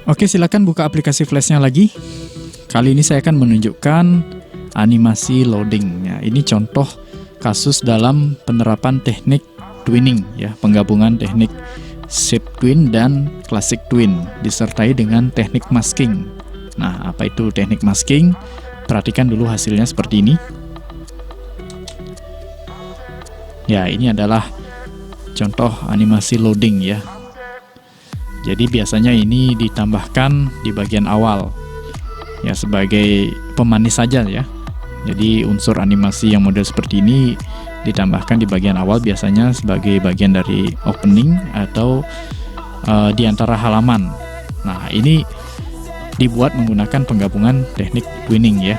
Oke, silakan buka aplikasi Flashnya lagi. Kali ini saya akan menunjukkan animasi loading. Ya, ini contoh kasus dalam penerapan teknik twinning, ya, penggabungan teknik shape twin dan classic twin disertai dengan teknik masking. Nah, apa itu teknik masking? Perhatikan dulu hasilnya seperti ini. Ya, ini adalah contoh animasi loading, ya. Jadi biasanya ini ditambahkan di bagian awal, ya, sebagai pemanis saja, ya. Jadi unsur animasi yang model seperti ini ditambahkan di bagian awal, biasanya sebagai bagian dari opening atau di antara halaman. Nah, ini dibuat menggunakan penggabungan teknik twinning, ya.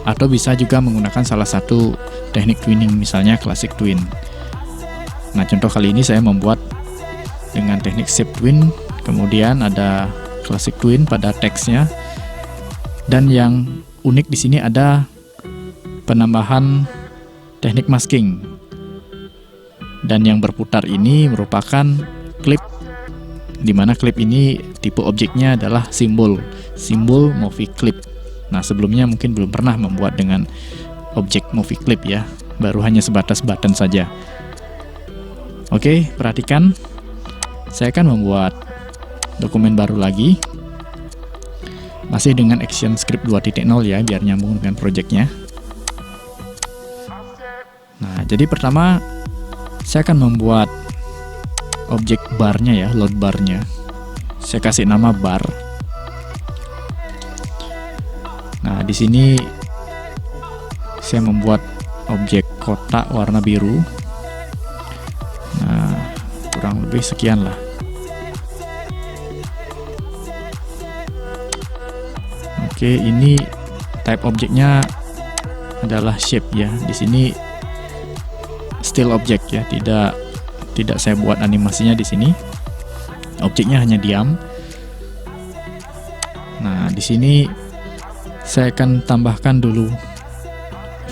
Atau bisa juga menggunakan salah satu teknik twinning, misalnya classic twin. Nah, contoh kali ini saya membuat dengan teknik shape twin, kemudian ada classic twin pada teksnya, dan yang unik di sini ada penambahan teknik masking. Dan yang berputar ini merupakan klip, di mana klip ini tipe objeknya adalah simbol movie clip. Nah, sebelumnya mungkin belum pernah membuat dengan objek movie clip, ya, baru hanya sebatas button saja. Oke, perhatikan. Saya akan membuat dokumen baru lagi, masih dengan ActionScript 2.0, ya, biar nyambung dengan projectnya. Nah, jadi pertama saya akan membuat objek barnya, ya, load barnya. Saya kasih nama bar. Nah, di sini saya membuat objek kotak warna biru. Nah, kurang lebih sekian lah. Oke, ini type objeknya adalah shape, ya. Di sini still object, ya, tidak saya buat animasinya di sini. Objeknya hanya diam. Nah, di sini saya akan tambahkan dulu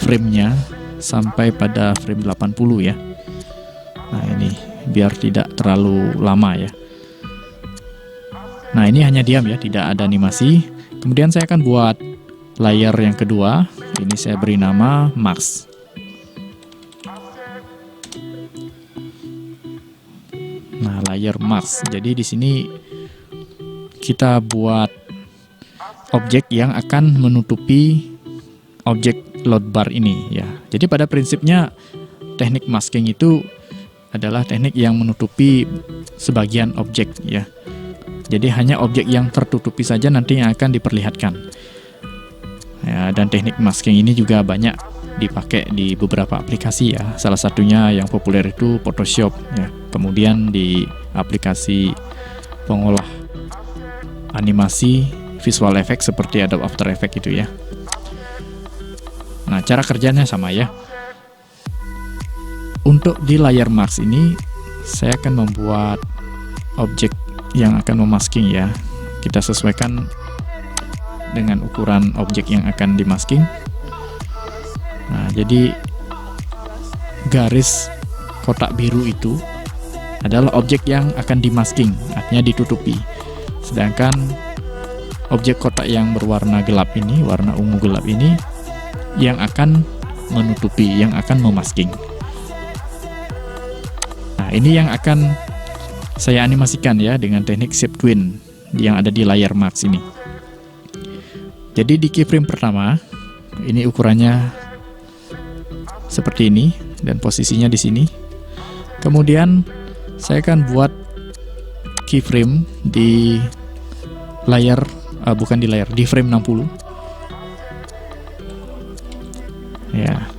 frame-nya sampai pada frame 80, ya. Nah, ini biar tidak terlalu lama, ya. Nah, ini hanya diam, ya, tidak ada animasi. Kemudian saya akan buat layer yang kedua. Ini saya beri nama Max. Nah, layer Max. Jadi di sini kita buat objek yang akan menutupi objek load bar ini, ya. Jadi pada prinsipnya teknik masking itu adalah teknik yang menutupi sebagian objek, ya. Jadi hanya objek yang tertutupi saja nanti yang akan diperlihatkan. Ya, dan teknik masking ini juga banyak dipakai di beberapa aplikasi, ya. Salah satunya yang populer itu Photoshop, ya. Kemudian di aplikasi pengolah animasi visual effect seperti Adobe After Effects itu, ya. Nah, cara kerjanya sama, ya. Untuk di layer mask ini saya akan membuat objek yang akan memasking, ya. Kita sesuaikan dengan ukuran objek yang akan dimasking. Nah, jadi garis kotak biru itu adalah objek yang akan dimasking, artinya ditutupi. Sedangkan objek kotak yang berwarna gelap ini, warna ungu gelap ini, yang akan menutupi, yang akan memasking. Nah, ini yang akan saya animasikan, ya, dengan teknik shape twin yang ada di layar max ini. Jadi di keyframe pertama, ini ukurannya seperti ini dan posisinya di sini. Kemudian saya akan buat keyframe di layar, di frame 60. Ya.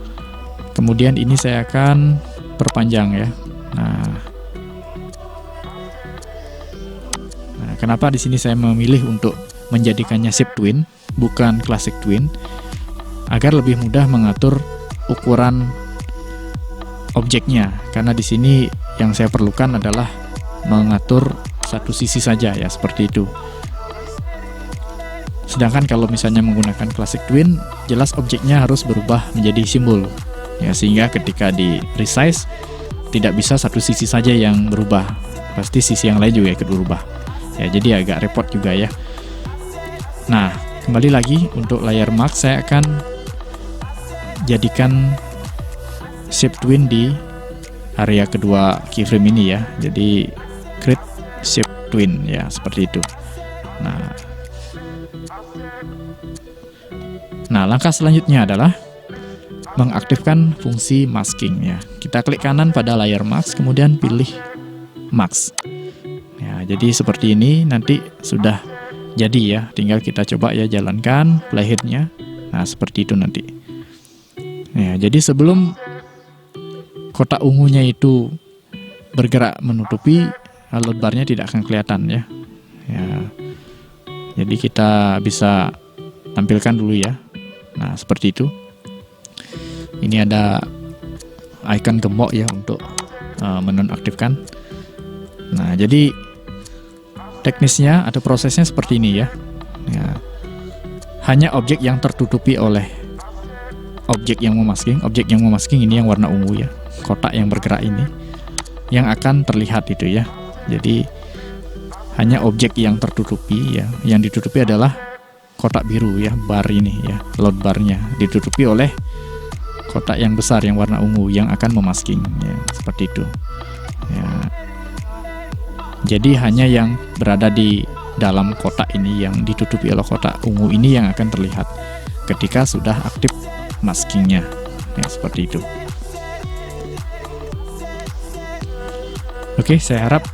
Kemudian ini saya akan perpanjang, ya. Nah, kenapa di sini saya memilih untuk menjadikannya shape twin, bukan classic twin, agar lebih mudah mengatur ukuran objeknya. Karena di sini yang saya perlukan adalah mengatur satu sisi saja, ya, seperti itu. Sedangkan kalau misalnya menggunakan classic twin, jelas objeknya harus berubah menjadi simbol. Ya, sehingga ketika di resize tidak bisa satu sisi saja yang berubah, pasti sisi yang lain juga ikut berubah. Ya, jadi agak repot juga ya. Nah, kembali lagi untuk layer mask saya akan jadikan shape twin di area kedua keyframe ini ya. Jadi create shape twin ya, seperti itu. Nah, langkah selanjutnya adalah mengaktifkan fungsi masking ya. Kita klik kanan pada layer mask, kemudian pilih mask. Ya, jadi seperti ini nanti sudah jadi ya. Tinggal kita coba ya jalankan playhead-nya. Nah, seperti itu nanti. Ya, jadi sebelum kotak ungunya itu bergerak menutupi, load bar-nya tidak akan kelihatan ya. Ya. Jadi kita bisa tampilkan dulu ya. Nah, seperti itu. Ini ada icon gembok ya untuk menonaktifkan. Nah, jadi teknisnya atau prosesnya seperti ini ya. Ya. Hanya objek yang tertutupi oleh objek yang memasking ini yang warna ungu ya. Kotak yang bergerak ini yang akan terlihat itu ya. Jadi hanya objek yang tertutupi ya. Yang ditutupi adalah kotak biru ya, bar ini ya, load barnya ditutupi oleh kotak yang besar yang warna ungu yang akan memasking ya, seperti itu ya. Jadi hanya yang berada di dalam kotak ini yang ditutupi oleh kotak ungu ini yang akan terlihat ketika sudah aktif maskingnya ya, seperti itu. Oke, saya harap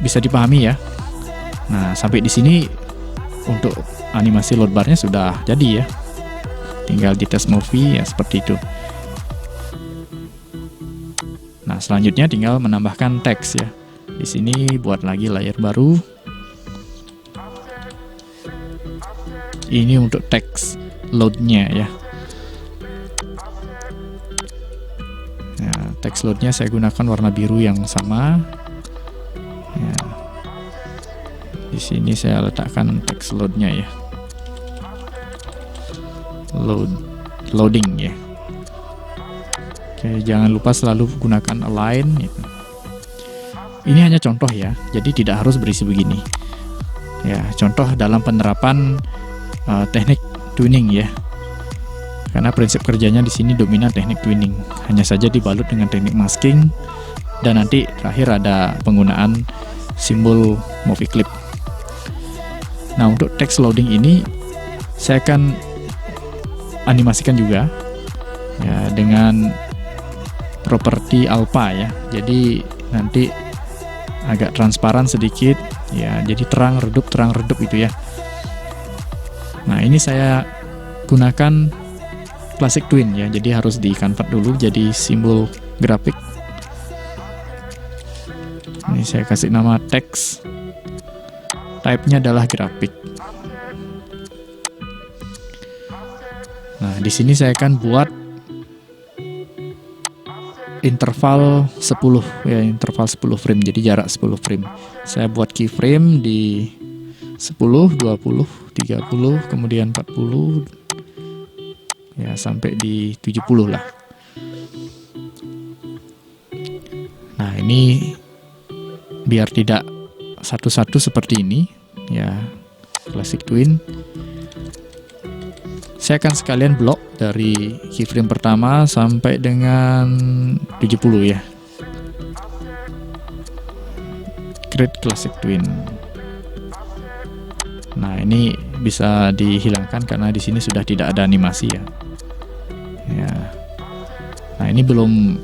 bisa dipahami ya. Nah, sampai di sini untuk animasi load barnya sudah jadi ya. Tinggal di test movie ya, seperti itu. Nah, selanjutnya tinggal menambahkan teks ya. Di sini buat lagi layer baru. Ini untuk teks loadnya ya. Nah, teks loadnya saya gunakan warna biru yang sama. Ya. Di sini saya letakkan teks loadnya ya. Loading ya. Oke, jangan lupa selalu gunakan align gitu. Ini hanya contoh ya, jadi tidak harus berisi begini ya. Contoh dalam penerapan teknik twinning ya, karena prinsip kerjanya di sini dominan teknik twinning, hanya saja dibalut dengan teknik masking dan nanti terakhir ada penggunaan simbol movie clip. Nah, untuk text loading ini saya akan animasikan juga ya dengan properti alpha ya. Jadi nanti agak transparan sedikit ya, jadi terang redup itu ya. Nah, ini saya gunakan classic twin ya, jadi harus di convert dulu jadi simbol grafik. Ini saya kasih nama text, type-nya adalah grafik. Nah, di sini saya akan buat interval 10 ya, interval 10 frame, jadi jarak 10 frame. Saya buat keyframe di 10, 20, 30, kemudian 40 ya, sampai di 70 lah. Nah, ini biar tidak satu-satu seperti ini ya, classic twin. Saya akan sekalian blok dari keyframe pertama sampai dengan 70 ya. Create classic twin. Nah, ini bisa dihilangkan karena di sini sudah tidak ada animasi ya. Ya. Nah, ini belum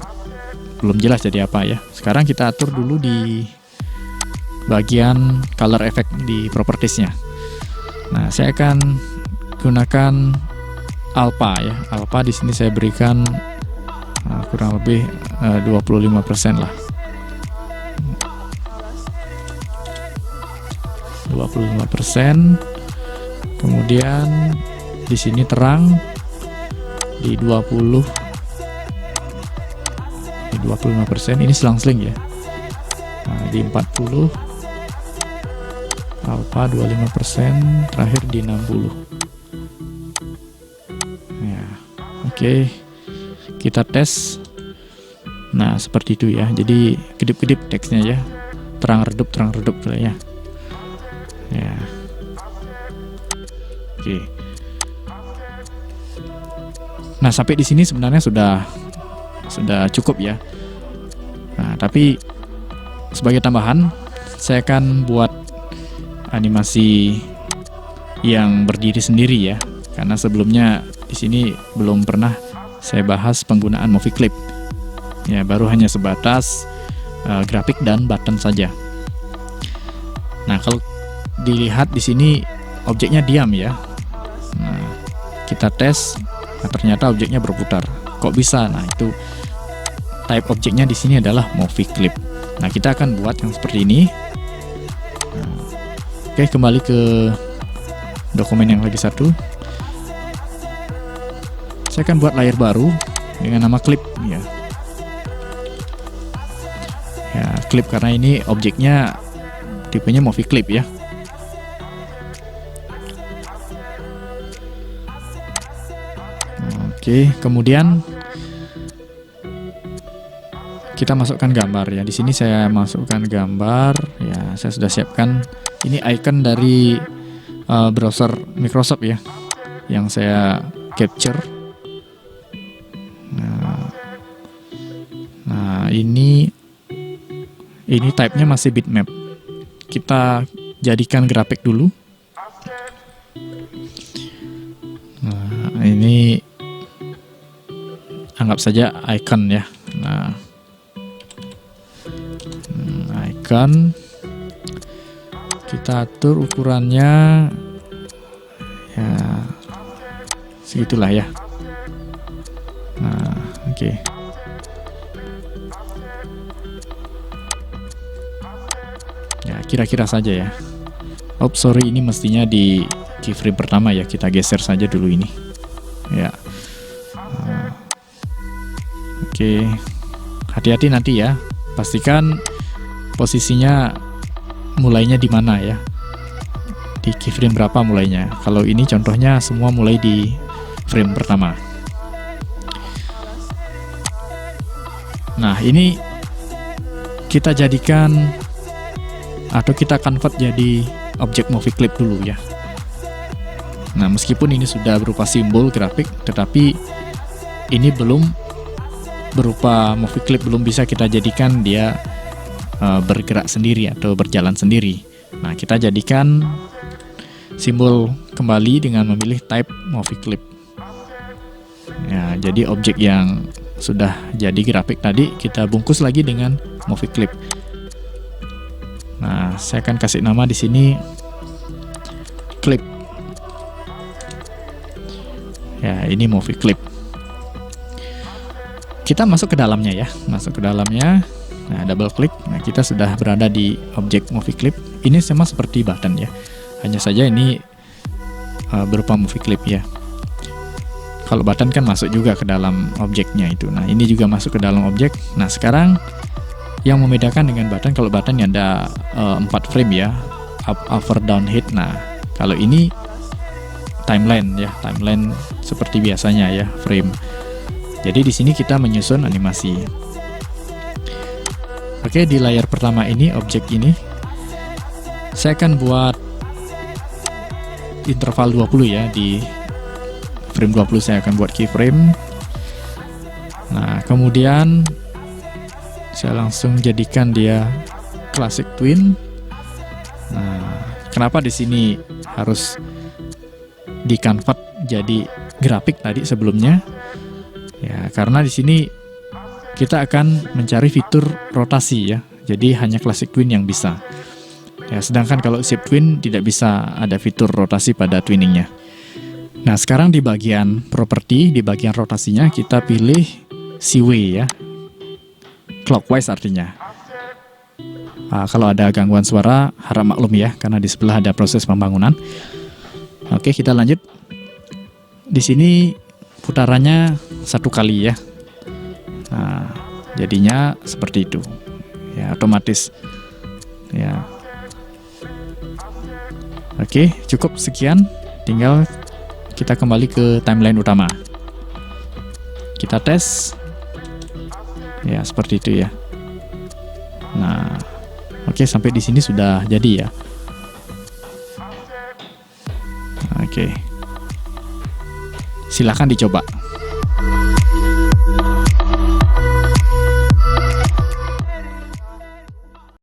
jelas jadi apa ya. Sekarang kita atur dulu di bagian color effect di propertiesnya. Nah, saya akan gunakan alpha ya. Alpha di sini saya berikan kurang lebih 25% lah. 25%. Kemudian di sini terang di 20. Di 25%, ini selang-seling ya. Nah, di 40. Alpha 25%, terakhir di 60. Ya, oke. kita tes. Nah, seperti itu ya. Jadi kedip-kedip teksnya ya. Terang redup lah ya. Ya. Oke. Nah, sampai di sini sebenarnya sudah cukup ya. Nah, tapi sebagai tambahan saya akan buat animasi yang berdiri sendiri ya. Karena sebelumnya di sini belum pernah saya bahas penggunaan movie clip. Ya, baru hanya sebatas grafik dan button saja. Nah, kalau dilihat di sini objeknya diam ya. Nah, kita tes, nah ternyata objeknya berputar. Kok bisa? Nah, itu type objeknya di sini adalah movie clip. Nah, kita akan buat yang seperti ini. Nah, oke, kembali ke dokumen yang lagi satu. Saya akan buat layar baru dengan nama clip ya. Ya, clip karena ini objeknya tipenya movie clip ya. Oke, kemudian kita masukkan gambar ya. Di sini saya masukkan gambar ya. Saya sudah siapkan ini icon dari browser Microsoft ya, yang saya capture. Nah, ini type-nya masih bitmap. Kita jadikan grafik dulu. Nah, ini anggap saja icon ya. Nah, icon kita atur ukurannya ya segitulah ya. Nah, oke. Ya, kira-kira saja ya. Oh, sorry, ini mestinya di keyframe pertama ya. Kita geser saja dulu ini. Ya. Oke. Hati-hati nanti ya. Pastikan posisinya mulainya di mana ya. Di keyframe berapa mulainya. Kalau ini contohnya semua mulai di frame pertama. Nah, ini kita jadikan atau kita convert jadi objek movie clip dulu ya. Nah, meskipun ini sudah berupa simbol grafik, tetapi ini belum berupa movie clip, belum bisa kita jadikan dia bergerak sendiri atau berjalan sendiri. Nah, kita jadikan simbol kembali dengan memilih type movie clip. Ya, jadi objek yang sudah jadi grafik tadi kita bungkus lagi dengan movie clip. Nah, saya akan kasih nama di sini clip. Ya, ini movie clip. Kita masuk ke dalamnya ya, masuk ke dalamnya. Nah, double klik. Nah, kita sudah berada di objek movie clip. Ini sama seperti button ya. Hanya saja ini berupa movie clip ya. Kalau button kan masuk juga ke dalam objeknya itu. Nah, ini juga masuk ke dalam objek. Nah, sekarang yang membedakan dengan button, kalau button ada 4 frame ya, up, over, down, hit. Nah, kalau ini timeline ya, timeline seperti biasanya ya, frame. Jadi di sini kita menyusun animasi. Oke, di layar pertama ini, objek ini, saya akan buat interval 20 ya, di frame 20 saya akan buat keyframe. Nah, kemudian saya langsung jadikan dia classic twin. Nah, kenapa di sini harus di convert jadi grafik tadi sebelumnya? Ya, karena di sini kita akan mencari fitur rotasi ya. Jadi hanya classic twin yang bisa. Ya, sedangkan kalau shape twin tidak bisa ada fitur rotasi pada twinningnya. Nah, sekarang di bagian properti, di bagian rotasinya kita pilih C-way ya. Clockwise artinya. Kalau ada gangguan suara harap maklum ya, karena di sebelah ada proses pembangunan. Oke, kita lanjut. Di sini putarannya 1 kali ya. Nah, jadinya seperti itu. Ya, otomatis. Ya. Oke, cukup sekian. Tinggal kita kembali ke timeline utama. Kita tes. Ya, seperti itu ya. Nah, oke, sampai di sini sudah jadi ya. Oke. Silakan dicoba.